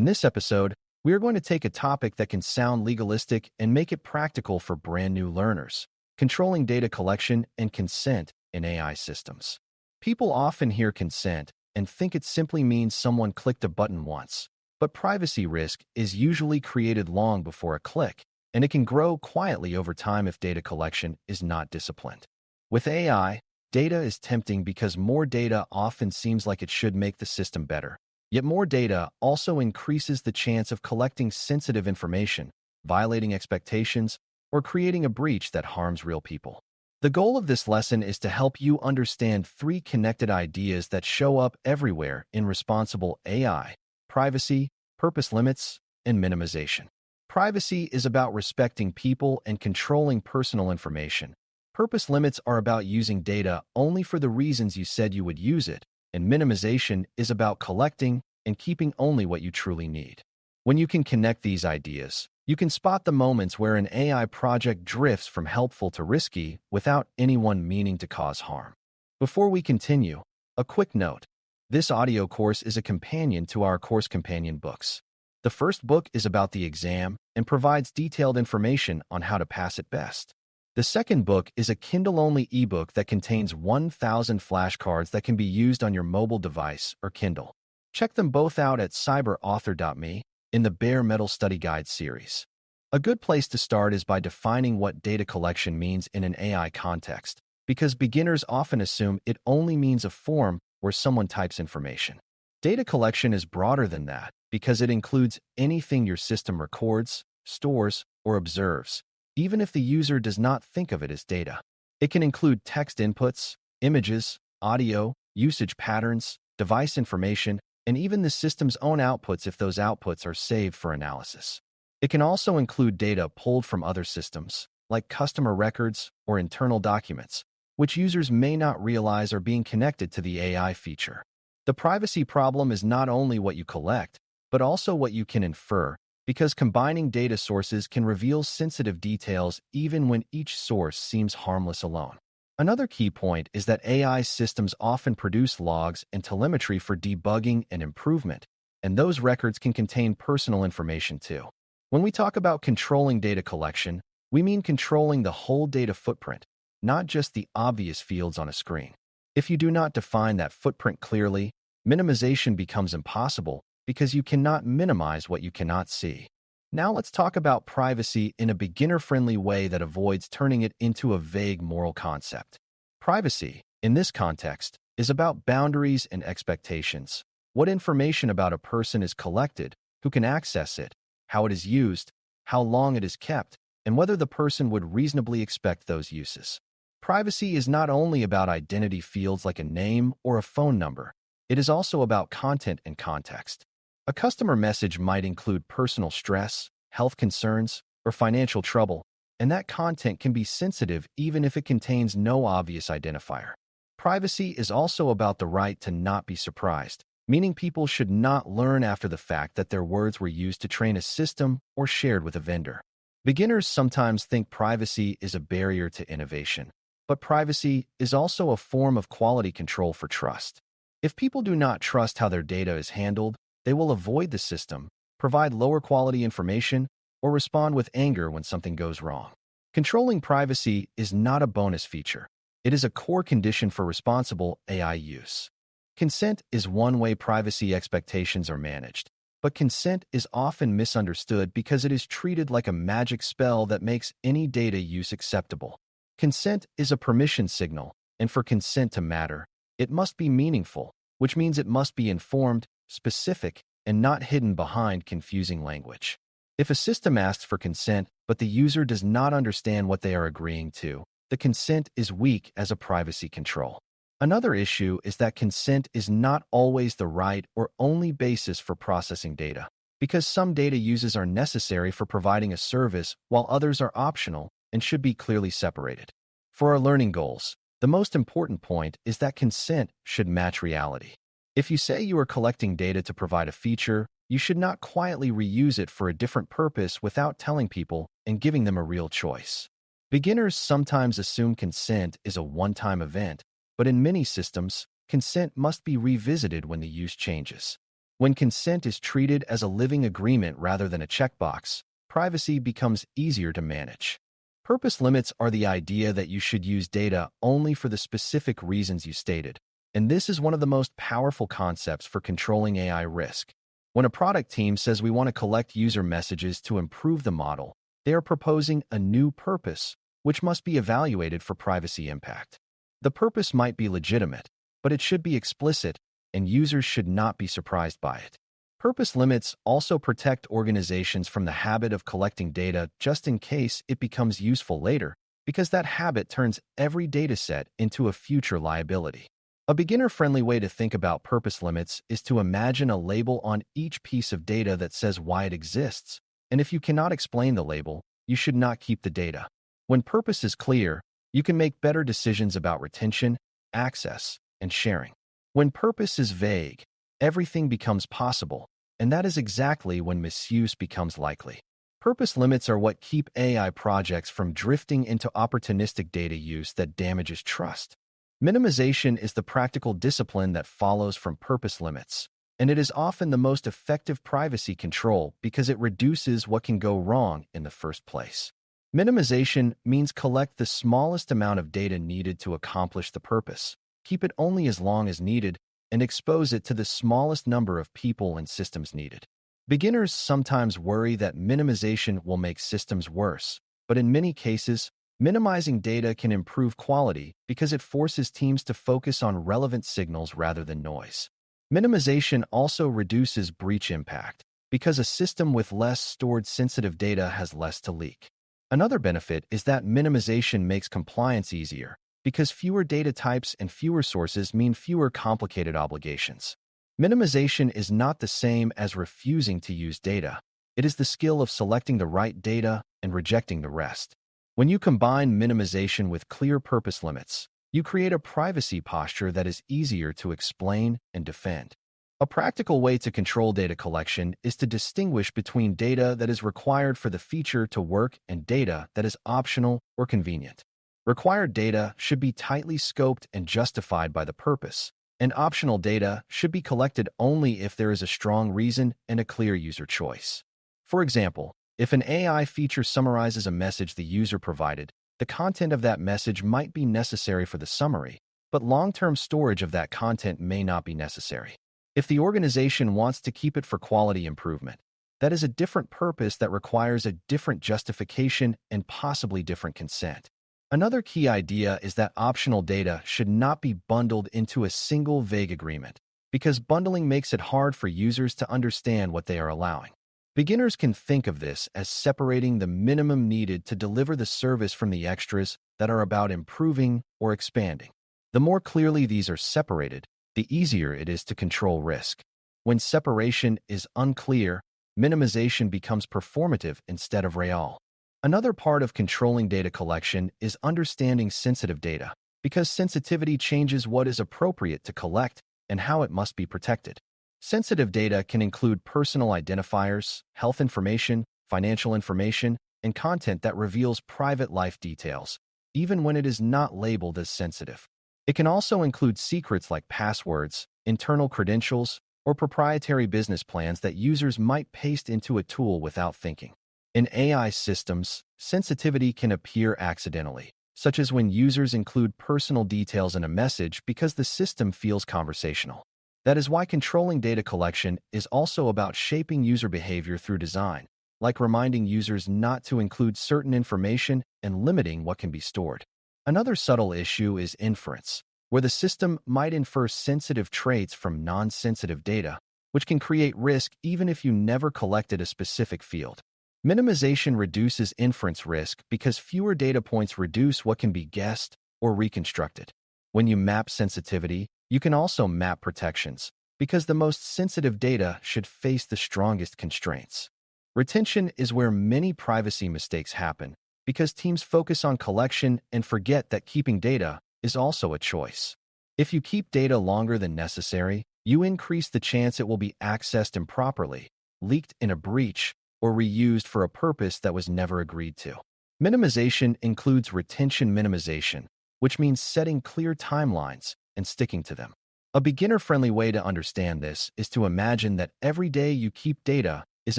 In this episode, we are going to take a topic that can sound legalistic and make it practical for brand new learners: controlling data collection and consent in AI systems. People often hear consent and think it simply means someone clicked a button once, but privacy risk is usually created long before a click, and it can grow quietly over time if data collection is not disciplined. With AI, data is tempting because more data often seems like it should make the system better. Yet more data also increases the chance of collecting sensitive information, violating expectations, or creating a breach that harms real people. The goal of this lesson is to help you understand three connected ideas that show up everywhere in responsible AI: privacy, purpose limits, and minimization. Privacy is about respecting people and controlling personal information. Purpose limits are about using data only for the reasons you said you would use it, and minimization is about collecting and keeping only what you truly need. When you can connect these ideas, you can spot the moments where an AI project drifts from helpful to risky without anyone meaning to cause harm. Before we continue, a quick note. This audio course is a companion to our course companion books. The first book is about the exam and provides detailed information on how to pass it best. The second book is a Kindle-only ebook that contains 1,000 flashcards that can be used on your mobile device or Kindle. Check them both out at cyber.author.me in the Bare Metal Study Guide series. A good place to start is by defining what data collection means in an AI context, because beginners often assume it only means a form where someone types information. Data collection is broader than that because it includes anything your system records, stores, or observes, even if the user does not think of it as data. It can include text inputs, images, audio, usage patterns, device information, and even the system's own outputs if those outputs are saved for analysis. It can also include data pulled from other systems, like customer records or internal documents, which users may not realize are being connected to the AI feature. The privacy problem is not only what you collect, but also what you can infer, because combining data sources can reveal sensitive details even when each source seems harmless alone. Another key point is that AI systems often produce logs and telemetry for debugging and improvement, and those records can contain personal information too. When we talk about controlling data collection, we mean controlling the whole data footprint, not just the obvious fields on a screen. If you do not define that footprint clearly, minimization becomes impossible because you cannot minimize what you cannot see. Now let's talk about privacy in a beginner-friendly way that avoids turning it into a vague moral concept. Privacy, in this context, is about boundaries and expectations. What information about a person is collected, who can access it, how it is used, how long it is kept, and whether the person would reasonably expect those uses. Privacy is not only about identity fields like a name or a phone number. It is also about content and context. A customer message might include personal stress, health concerns, or financial trouble, and that content can be sensitive even if it contains no obvious identifier. Privacy is also about the right to not be surprised, meaning people should not learn after the fact that their words were used to train a system or shared with a vendor. Beginners sometimes think privacy is a barrier to innovation, but privacy is also a form of quality control for trust. If people do not trust how their data is handled, they will avoid the system, provide lower quality information, or respond with anger when something goes wrong. Controlling privacy is not a bonus feature. It is a core condition for responsible AI use. Consent is one way privacy expectations are managed, but consent is often misunderstood because it is treated like a magic spell that makes any data use acceptable. Consent is a permission signal, and for consent to matter, it must be meaningful, which means it must be informed, specific, and not hidden behind confusing language. If a system asks for consent, but the user does not understand what they are agreeing to, the consent is weak as a privacy control. Another issue is that consent is not always the right or only basis for processing data, because some data uses are necessary for providing a service while others are optional and should be clearly separated. For our learning goals, the most important point is that consent should match reality. If you say you are collecting data to provide a feature, you should not quietly reuse it for a different purpose without telling people and giving them a real choice. Beginners sometimes assume consent is a one-time event, but in many systems, consent must be revisited when the use changes. When consent is treated as a living agreement rather than a checkbox, privacy becomes easier to manage. Purpose limits are the idea that you should use data only for the specific reasons you stated, and this is one of the most powerful concepts for controlling AI risk. When a product team says we want to collect user messages to improve the model, they are proposing a new purpose, which must be evaluated for privacy impact. The purpose might be legitimate, but it should be explicit, and users should not be surprised by it. Purpose limits also protect organizations from the habit of collecting data just in case it becomes useful later, because that habit turns every dataset into a future liability. A beginner-friendly way to think about purpose limits is to imagine a label on each piece of data that says why it exists, and if you cannot explain the label, you should not keep the data. When purpose is clear, you can make better decisions about retention, access, and sharing. When purpose is vague, everything becomes possible, and that is exactly when misuse becomes likely. Purpose limits are what keep AI projects from drifting into opportunistic data use that damages trust. Minimization is the practical discipline that follows from purpose limits, and it is often the most effective privacy control because it reduces what can go wrong in the first place. Minimization means collect the smallest amount of data needed to accomplish the purpose, keep it only as long as needed, and expose it to the smallest number of people and systems needed. Beginners sometimes worry that minimization will make systems worse, but in many cases, minimizing data can improve quality because it forces teams to focus on relevant signals rather than noise. Minimization also reduces breach impact because a system with less stored sensitive data has less to leak. Another benefit is that minimization makes compliance easier because fewer data types and fewer sources mean fewer complicated obligations. Minimization is not the same as refusing to use data. It is the skill of selecting the right data and rejecting the rest. When you combine minimization with clear purpose limits, you create a privacy posture that is easier to explain and defend. A practical way to control data collection is to distinguish between data that is required for the feature to work and data that is optional or convenient. Required data should be tightly scoped and justified by the purpose, and optional data should be collected only if there is a strong reason and a clear user choice. For example, if an AI feature summarizes a message the user provided, the content of that message might be necessary for the summary, but long-term storage of that content may not be necessary. If the organization wants to keep it for quality improvement, that is a different purpose that requires a different justification and possibly different consent. Another key idea is that optional data should not be bundled into a single vague agreement, because bundling makes it hard for users to understand what they are allowing. Beginners can think of this as separating the minimum needed to deliver the service from the extras that are about improving or expanding. The more clearly these are separated, the easier it is to control risk. When separation is unclear, minimization becomes performative instead of real. Another part of controlling data collection is understanding sensitive data, because sensitivity changes what is appropriate to collect and how it must be protected. Sensitive data can include personal identifiers, health information, financial information, and content that reveals private life details, even when it is not labeled as sensitive. It can also include secrets like passwords, internal credentials, or proprietary business plans that users might paste into a tool without thinking. In AI systems, sensitivity can appear accidentally, such as when users include personal details in a message because the system feels conversational. That is why controlling data collection is also about shaping user behavior through design, like reminding users not to include certain information and limiting what can be stored. Another subtle issue is inference, where the system might infer sensitive traits from non-sensitive data, which can create risk even if you never collected a specific field. Minimization reduces inference risk because fewer data points reduce what can be guessed or reconstructed. When you map sensitivity, you can also map protections, because the most sensitive data should face the strongest constraints. Retention is where many privacy mistakes happen, because teams focus on collection and forget that keeping data is also a choice. If you keep data longer than necessary, you increase the chance it will be accessed improperly, leaked in a breach, or reused for a purpose that was never agreed to. Minimization includes retention minimization, which means setting clear timelines and sticking to them. A beginner-friendly way to understand this is to imagine that every day you keep data is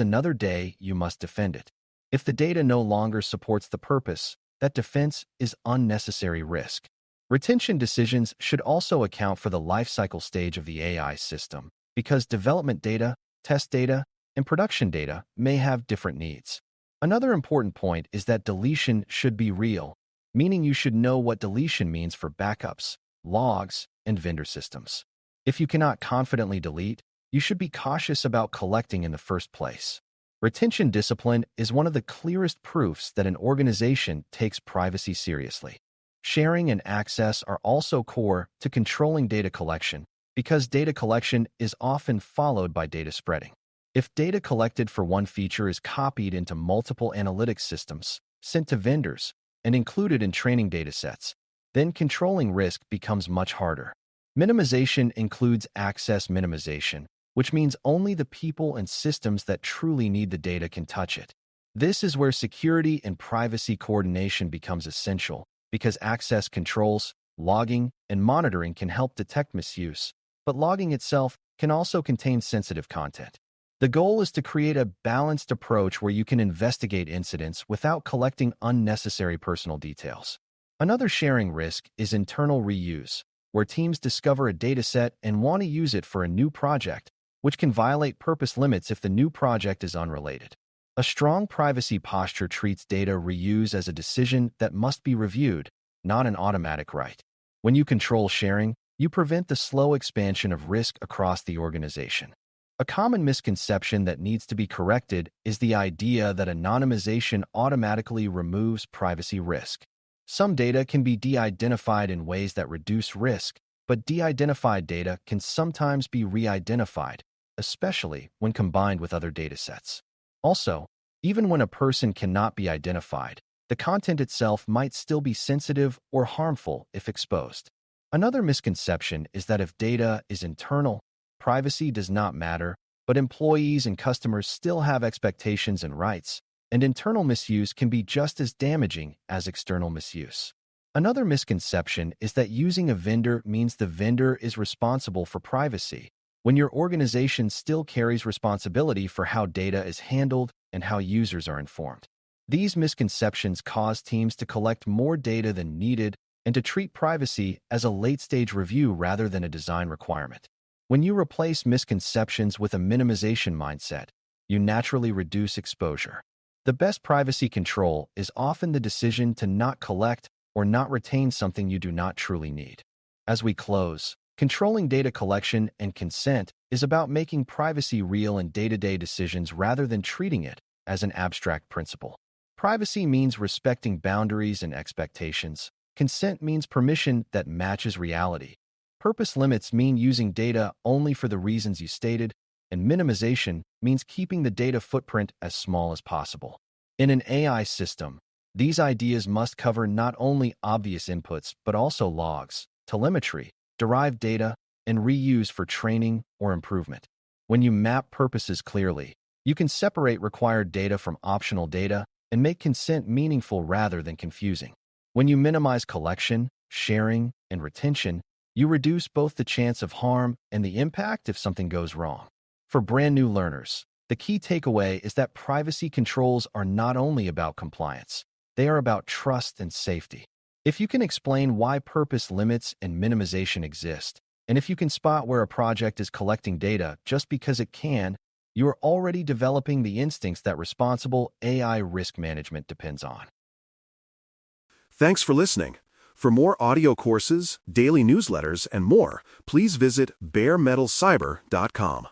another day you must defend it. If the data no longer supports the purpose, that defense is unnecessary risk. Retention decisions should also account for the lifecycle stage of the AI system, because development data, test data, and production data may have different needs. Another important point is that deletion should be real, meaning you should know what deletion means for backups, logs, and vendor systems. If you cannot confidently delete, you should be cautious about collecting in the first place. Retention discipline is one of the clearest proofs that an organization takes privacy seriously. Sharing and access are also core to controlling data collection, because data collection is often followed by data spreading. If data collected for one feature is copied into multiple analytics systems, sent to vendors, and included in training datasets, then controlling risk becomes much harder. Minimization includes access minimization, which means only the people and systems that truly need the data can touch it. This is where security and privacy coordination becomes essential, because access controls, logging, and monitoring can help detect misuse, but logging itself can also contain sensitive content. The goal is to create a balanced approach where you can investigate incidents without collecting unnecessary personal details. Another sharing risk is internal reuse, where teams discover a dataset and want to use it for a new project, which can violate purpose limits if the new project is unrelated. A strong privacy posture treats data reuse as a decision that must be reviewed, not an automatic right. When you control sharing, you prevent the slow expansion of risk across the organization. A common misconception that needs to be corrected is the idea that anonymization automatically removes privacy risk. Some data can be de-identified in ways that reduce risk, but de-identified data can sometimes be re-identified, especially when combined with other datasets. Also, even when a person cannot be identified, the content itself might still be sensitive or harmful if exposed. Another misconception is that if data is internal, privacy does not matter, but employees and customers still have expectations and rights, and internal misuse can be just as damaging as external misuse. Another misconception is that using a vendor means the vendor is responsible for privacy, when your organization still carries responsibility for how data is handled and how users are informed. These misconceptions cause teams to collect more data than needed and to treat privacy as a late-stage review rather than a design requirement. When you replace misconceptions with a minimization mindset, you naturally reduce exposure. The best privacy control is often the decision to not collect or not retain something you do not truly need. As we close, controlling data collection and consent is about making privacy real in day-to-day decisions rather than treating it as an abstract principle. Privacy means respecting boundaries and expectations. Consent means permission that matches reality. Purpose limits mean using data only for the reasons you stated, and minimization means keeping the data footprint as small as possible. In an AI system, these ideas must cover not only obvious inputs but also logs, telemetry, derived data, and reuse for training or improvement. When you map purposes clearly, you can separate required data from optional data and make consent meaningful rather than confusing. When you minimize collection, sharing, and retention, you reduce both the chance of harm and the impact if something goes wrong. For brand new learners, the key takeaway is that privacy controls are not only about compliance, they are about trust and safety. If you can explain why purpose limits and minimization exist, and if you can spot where a project is collecting data just because it can, you are already developing the instincts that responsible AI risk management depends on. Thanks for listening. For more audio courses, daily newsletters, and more, please visit DailyCyber.News.